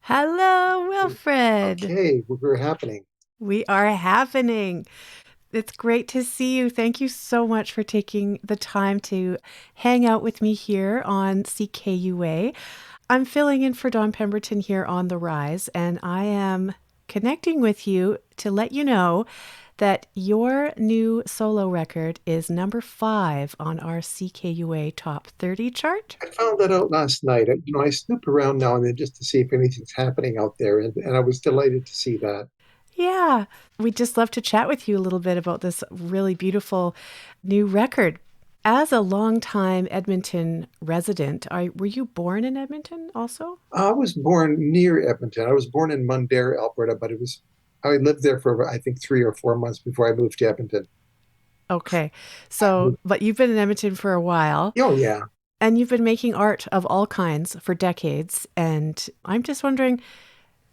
Hello, Wilfred. Okay, we're happening. We are happening. It's great to see you. Thank you so much for taking the time to hang out with me here on CKUA. I'm filling in for Dawn Pemberton here on The Rise, and I am connecting with you to let you know that your new solo record is number 5 on our CKUA Top 30 chart. I found that out last night. I snoop around now and then just to see if anything's happening out there, and I was delighted to see that. Yeah, we'd just love to chat with you a little bit about this really beautiful new record. As a longtime Edmonton resident, were you born in Edmonton also? I was born near Edmonton. I was born in Mundare, Alberta, but I lived there for I think 3 or 4 months before I moved to Edmonton. Okay, so, but you've been in Edmonton for a while Oh yeah, and you've been making art of all kinds for decades. And I'm just wondering,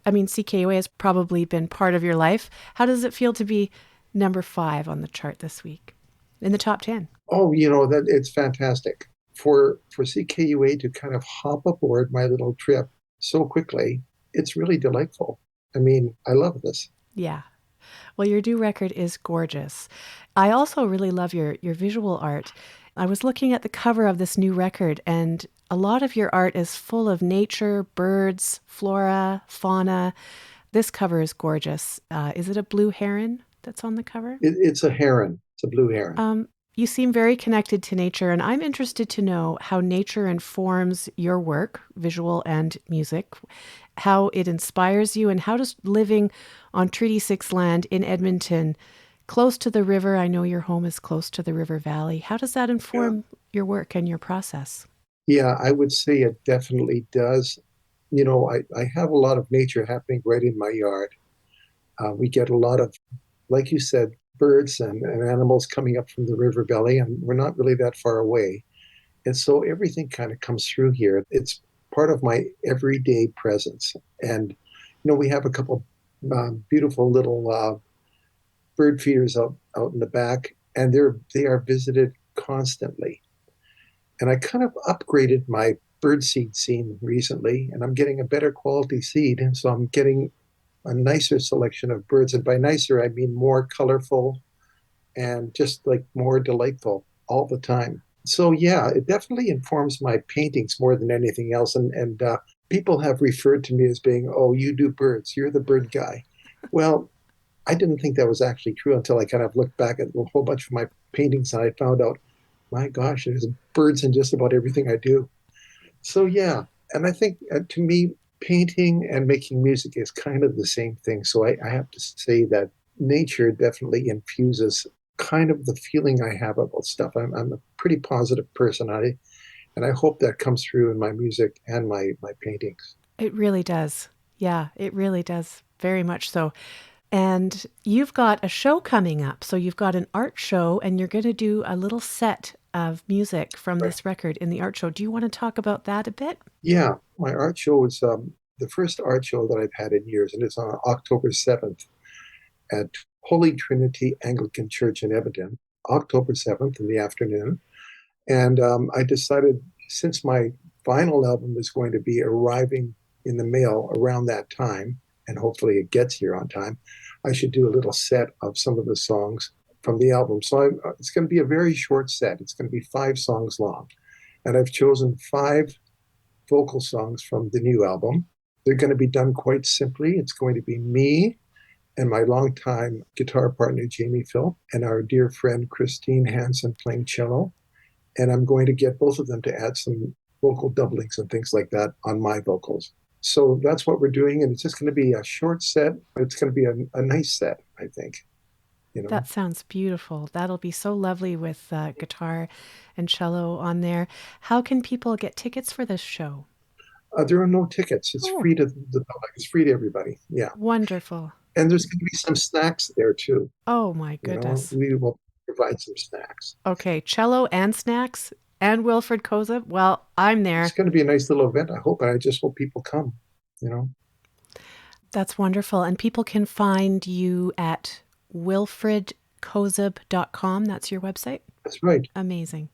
I mean, CKUA has probably been part of your life. How does it feel to be number 5 on the chart this week in the top 10? oh that it's fantastic for CKUA to kind of hop aboard my little trip so quickly. It's really delightful. I mean, I love this. Yeah. Well, your new record is gorgeous. I also really love your visual art. I was looking at the cover of this new record, and a lot of your art is full of nature, birds, flora, fauna. This cover is gorgeous. Is it a blue heron that's on the cover? It's a heron. It's a blue heron. Um, you seem very connected to nature, and I'm interested to know how nature informs your work, visual and music, how it inspires you, and how does living on Treaty 6 land in Edmonton, close to the river, I know your home is close to the river valley, how does that Yeah. inform your work and your process? Yeah, I would say it definitely does. I have a lot of nature happening right in my yard. We get a lot of, like you said, birds and animals coming up from the river valley, and we're not really that far away. And so everything kind of comes through here. It's part of my everyday presence. And, we have a couple beautiful little bird feeders out in the back, and they are visited constantly. And I kind of upgraded my birdseed scene recently, and I'm getting a better quality seed. And so I'm getting a nicer selection of birds. And by nicer, I mean more colorful and just like more delightful all the time. So, yeah, it definitely informs my paintings more than anything else. And people have referred to me as being, oh, you do birds, you're the bird guy. Well, I didn't think that was actually true until I kind of looked back at a whole bunch of my paintings and I found out, my gosh, there's birds in just about everything I do. So yeah, and I think to me, painting and making music is kind of the same thing. So I have to say that nature definitely infuses kind of the feeling I have about stuff. I'm a pretty positive person, and I hope that comes through in my music and my paintings. It really does. Yeah, it really does. Very much so. And you've got a show coming up. So you've got an art show and you're going to do a little set of music from Right. this record in the art show. Do you want to talk about that a bit? Yeah, my art show is the first art show that I've had in years, and it's on October 7th at Holy Trinity Anglican Church in Edmonton, October 7th in the afternoon. And I decided since my vinyl album is going to be arriving in the mail around that time, and hopefully it gets here on time, I should do a little set of some of the songs from the album. So it's going to be a very short set. It's going to be 5 songs long. And I've chosen 5 vocal songs from the new album. They're going to be done quite simply. It's going to be me and my longtime guitar partner, Jamie Phil, and our dear friend, Christine Hansen, playing cello. And I'm going to get both of them to add some vocal doublings and things like that on my vocals. So that's what we're doing. And it's just going to be a short set, but it's going to be a nice set, I think. You know, That sounds beautiful. That'll be so lovely with guitar and cello on there. How can people get tickets for this show? there are no tickets. It's Oh, free to the public. It's free to everybody. Yeah. wonderful. And there's going to be some snacks there too. Oh, my goodness. We will provide some snacks. Okay, cello and snacks and Wilfred Kozub. Well, I'm It's there. going to be a nice little event. I hope, and I just hope people come. You know, That's wonderful. And people can find you at wilfredkozub.com. That's your website. that's right. Amazing.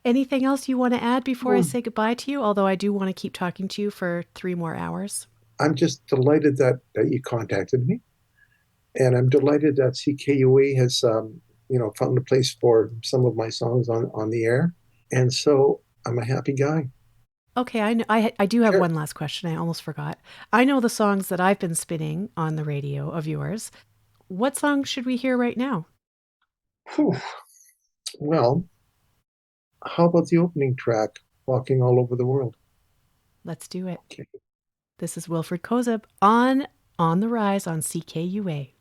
Anything else you want to add before I Oh, say goodbye to you? Although I do want to keep talking to you for 3 more hours. I'm just delighted that you contacted me, and I'm delighted that CKUA has found a place for some of my songs on the air, and so I'm a happy guy. Okay, I do have Sure. one last question. I almost forgot. I know the songs that I've been spinning on the radio of yours. What song should we hear right now? Whew. Well, how about the opening track, "Walking All Over the World"? Let's do it. Okay. This is Wilfred Kozub on the Rise on CKUA.